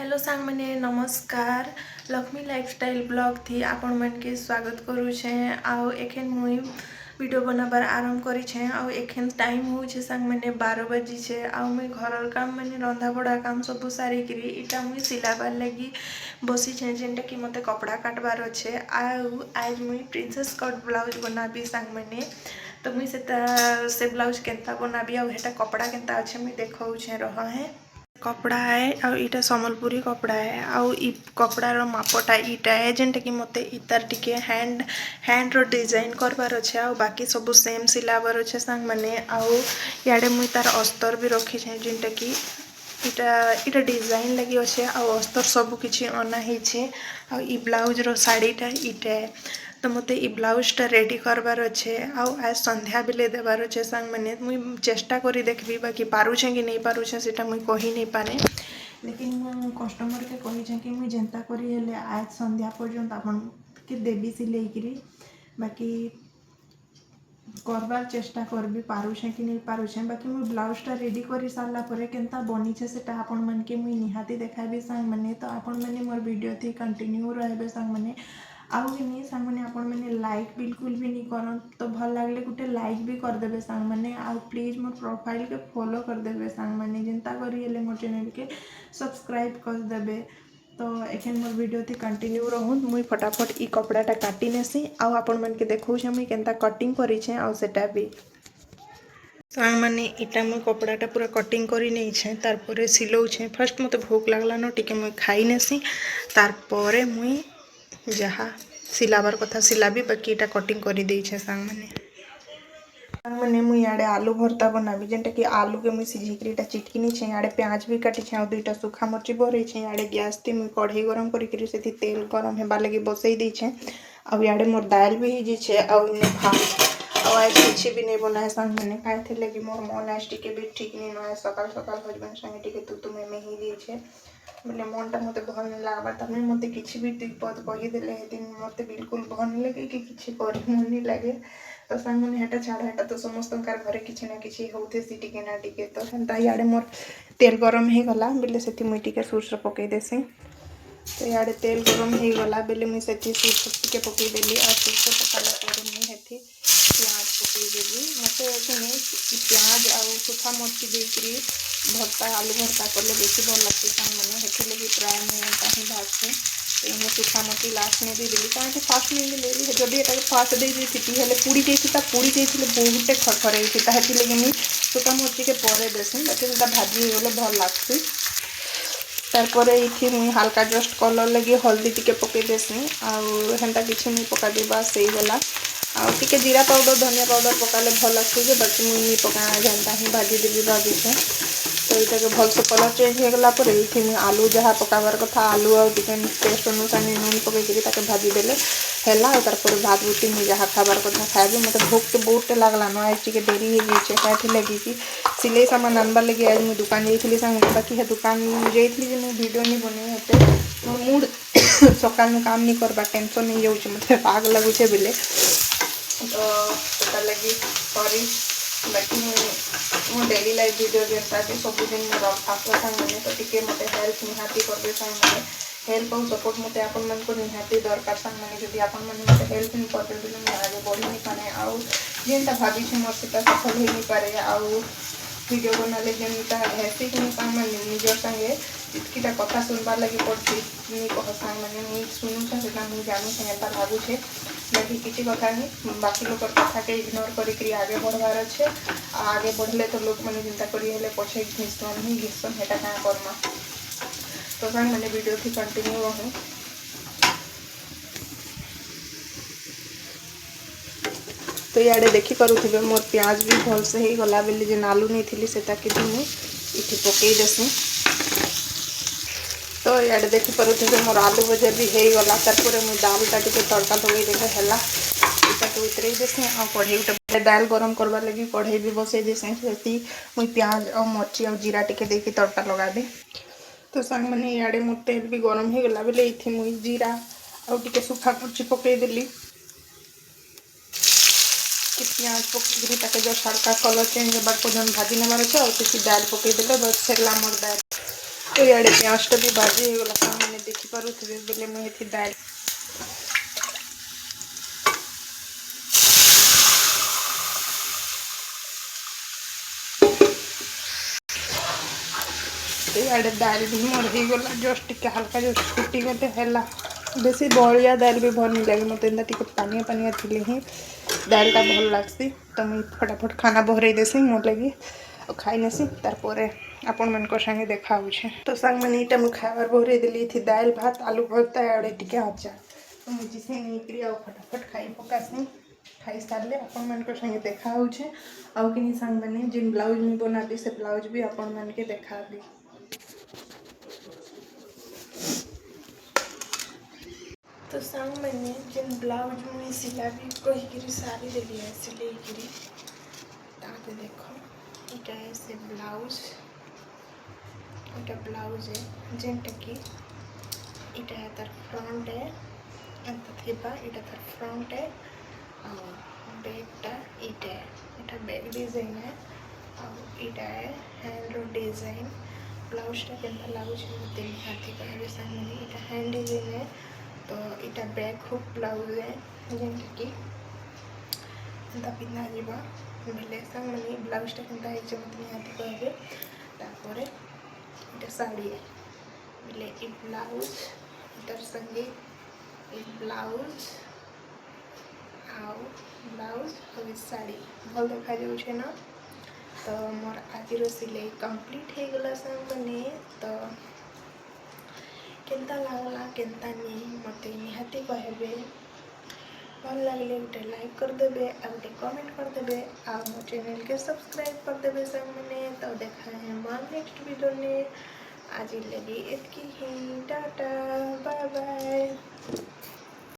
Hello सांग मैंने नमस्कार लक्ष्मी लाइफस्टाइल ब्लॉग थी आपण मन के स्वागत करुछे। आउ एखन मुई वीडियो बनाबार आरंभ करी छे। आउ एखन टाइम हो छे सांग मैंने 12 बजी छे। आउ मुई घरर काम मैंने रंधा बड़ा काम सब सारी करी इटा मुई सिलाबार लगी बसी छे जेनटा कि मते कपड़ा काटबार अच्छे। आउ आज मुई प्रिंसेस कट ब्लाउज बनाबी सांग मैंने तो मुई से ब्लाउज केनता बनाबी आउ हेटा कपड़ा केनता अच्छे मुई देखाऊ छे रहा है। कपड़ा है और इटा संबलपुरी कपड़ा है आउ इ कपड़ा रो मापटा इटा है जेनटा कि मते इतार टिके हैंड रो डिजाइन करबार अच्छे आउ बाकी सब सेम सिलाबार अच्छे सांग माने। आउ याडे मुई तार अस्तर भी रखी छे जेनटा कि इटा डिजाइन लगी अच्छे आउ अस्तर सब किछि अना ही छे। आउ इ ब्लाउज रो साड़ीटा इटा है तो मते इ ब्लाउजटा रेडी करबार अच्छे आउ आज संध्या बेले देबार अच्छे सांग माने। मुई चेष्टा करी देखबी बाकी पारुछे कि नहीं पारुछे सेटा मुई कही नहीं पारे लेकिन मु कस्टमर के कही छे कि मुई जेंता करी हेले आज संध्या पर्यंत आपन के देबी सिलेई करी बाकी करबार चेष्टा करबी पारुछे कि नहीं पारुछे। बाकी मुई ब्लाउजटा रेडी करी सारला परे केनता बनीछे सेटा आपन मन के मुई निहाती देखाबी सांग माने। तो आपन माने मोर वीडियो थी कंटिन्यू रहबे सांग माने। आउ नहीं सांग माने आपण मैंने लाइक बिल्कुल भी नहीं करन तो भल लगले गोटे लाइक भी कर देबे सांग माने। आउ प्लीज मोर प्रोफाइल के फॉलो कर देबे सांग माने जेंता करी हेले मोर चैनल के सब्सक्राइब कर देबे। तो एखन मोर वीडियो थी कंटिन्यू रहून मुई फटाफट इ कपड़ाटा काटी नेसी आउ आपण मन के देखौ छे मुई केनता कटिंग करी छे आउ सेटा भी सांग माने। इटा मुई कपड़ाटा पूरा कटिंग करी नहीं छे तार परे सिलौ छे। फर्स्ट मते भूख लागला न टिके मुई खाई नेसी तार परे मुई जहाँ सिलाबार कथा सिलाबी बाकी इटा कटिंग करी देई छे सांग माने मुई याडे आलू भरता बनाबी जेनटा कि आलू के मुई सिझेकरी इटा चिटकिनी छे। याडे प्याज भी काटी छे आउ दुईटा सुखा मरची भरे छे। याडे गैस ती मुई कढ़ई गरम करी सेठी तेल गरम हेबा लगी बसई दी छे। आउ याडे मोर दाल भी हिजी छे आउ इने भात आउ आज किछि भी नहीं बनाए सांग माने काहे थे लगी मोर मन आज टिके भी ठीक नहीं न सकाल सकाल हजबैंड संगे टिके तू में ही दी छे बोले मनटा मते भल नहीं लागबा तमे मते किछि भी पद कहि देले हेदिन मते बिल्कुल भल नहीं लगे कि किछि करि मन नहीं लगे। तो सांग माने हेटा छाड़ हेटा तो समस्त घरे किछि ना किछि होते सी टिके ना टिके तो हेंता याडे मोर तेल गरम ही गला बेले सेठी मुई टिके सोर्स पकई देसी। तो याडे तेल गरम ही गला बेले मुई सेठी सोर्स टिके पकई देली आ सोर्स पकाला पर मुई हेठी प्याज पकई देली मते एखने प्याज आ सुखा मरची देकरी भरता आलू भरता कले बेसी भल लगती सांग माने हेथि लगी प्राय मैं कहीं भाजते तो इन्हें सुखा मरची लास्ट में दे देली कहीं फास्ट में देली जब एटा फास्ट दे दी थी हेले पूरी जाइता पूरी जाइले बहुते खरखरे होता हेथि लगी मुई सुखा मरची के परे देसी बाकी सेटा भाजी गले भल लागसी। तारपरे इथि मुई हल्का जस्ट कलर लगी हल्दी टिके पकई देसी आउ हेंता किछि मुई पका देबा सही गला आउ टिके जीरा पाउडर धनिया पाउडर पकाले भल लागसी जे बाकी मुई नहीं पका जेंता ही भाजी देबी भाजी छे। तो यहाँ के भल से कलर चेंज हो गला पर ये मुझे आलू जहाँ पकाबार कथा आलू आ चिकेन टेस्ट अनुसार नून पकई भाजी देले है तार भात बुटी मुझे जहाँ खाबार कथा खाएबी मत भूख तो बहुत लगला न आज टी डेरी हो जाए क्या लगी कि सिलाई सामान आनबार लगे आज मुझे दुकान जाइली सांग बाकी है दुकान जाइली जे मुझे वीडियो नहीं बने हेते मो मूड सकाल में काम नहीं करवा टेंशन नहीं जाऊँ मतलब राग लगुचे बेले तो लगी सॉरी बाकी मो डेली लाइफ वीडियो जेनता भी सबुदिन मोर आसला सांग माने तो टिके मते हेल्प निहाती करबे सांग माने हेल्प और सपोर्ट मते आपन मन को निहाती दरकार सांग माने जदि आपन मन मते हेल्प नहीं करबे बिना मैं आगे बढ़ी नहीं पाने आउ जेनता भाभी छे मोर सेटा सफल हो नहीं पारे आउ वीडियो बनाले जेनता हैसी कि सांग माने निजर संगे इतकीटा कथा सुनबार लगी पड़ती नहीं कह सांग माने मुई सुनु छे सेटा मुई जानू छे एता भाबू छे बाकी किसी कथा नहीं बाकी लोग कथा के इग्नोर करी आगे बढ़वार अच्छे आगे बढ़ले तो लोग मैंने चिंता करी हेले पछे घिसन ही घिसन हेटा क्या करमा। तो सांग मैंने वीडियो थी कंटिन्यू रहूँ तो याडे देखी करुवे मोर प्याज भी भल से ही गला बेली जे आलू नहीं थी से मुझे पकई देसी। तो याडे देखी पारे मोर आलू भजा भी हो गला तार मुझे दालटा टे तड़का लगे देखे है तो उतरे देसी आ कढ़ई उठे दाल गरम करवा लगी कढ़ई भी बसई देसी से मुई प्याज और मर्ची और जीरा टिके देकी तड़का लगाबी। तो सांग मैंने इे मोर तेल भी गरम हो गला बेले ये मुई जीरा और टिके सुखा मर्ची पकई देली कि प्याज पकई ताके जस्ट हल्का कलर चेंज होबार पर्यंत भाजी नेबार अच्छे और दाल पकई देले बस सरला मोर दाल। तो इे प्याजटा भी भाजी हो गला मैंने देखिपे बोले मुझे दाल इे दाल भी मोर हो गला जस्ट टिके हल्का जो फुटी गले है बेसी बलिया दाल भी भल नहीं लगे मत एंता टिके पानिया पानिया थी ही दालटा भल लगसी तो मुझे फटाफट खाना बहरे देसी मोर लगी और खाई नेसी तार आपण मन संगे देखा तो सांग मैंने इटा मुझे खाबार बहरे देली थी दाल भात आलू भरता आड़े टिके अचार तो मुझे से नहीं फटाफट खाई पकासी खाई सारे आपण मन संगे देखा आउ कि सांग मैंने जिन ब्लाउज में बनाबी से ब्लाउज भी आपण मन के देखाबी। तो सांग मैंने जिन ब्लाउज में सिलाबी कहीकि सारी देली है सिलेकरी ताके देखो इटा है से ब्लाउज इटा ब्लाउज है जेनटा कि इटा है तार फ्रंट है एंता थिबा इटा तार फ्रंट है और बैकटा इटा है इटा बैक डिजाइन है और इटा है हैंड डिजाइन ब्लाउजटा केनता लागुछ मते निहाती कहबे सामने इटा हैंड डिजाइन है तो इटा बैक हुक ब्लाउज है जेनटा कि एंता पिंधा जीवा बेले सांग मैंने ब्लाउजटा केनता है मते निहाती कहबे तापर इटा साड़ी है बेले ई ब्लाउज इटार संगे ई ब्लाउज और साड़ी भल देखा जाऊे ना तो मोर आज सिलाई कंप्लीट हो गला सांग मैंने तो केनता लागला केनता नहीं मत निहाती कहबे भल लगे गोटे लाइक करदे आ गोटे कमेंट करदे आ मो चैनल के सब्सक्राइब करदे सांग मैंने तो देखा है मोर नेक्स्ट वीडियो ने आज लगी एतकी ही।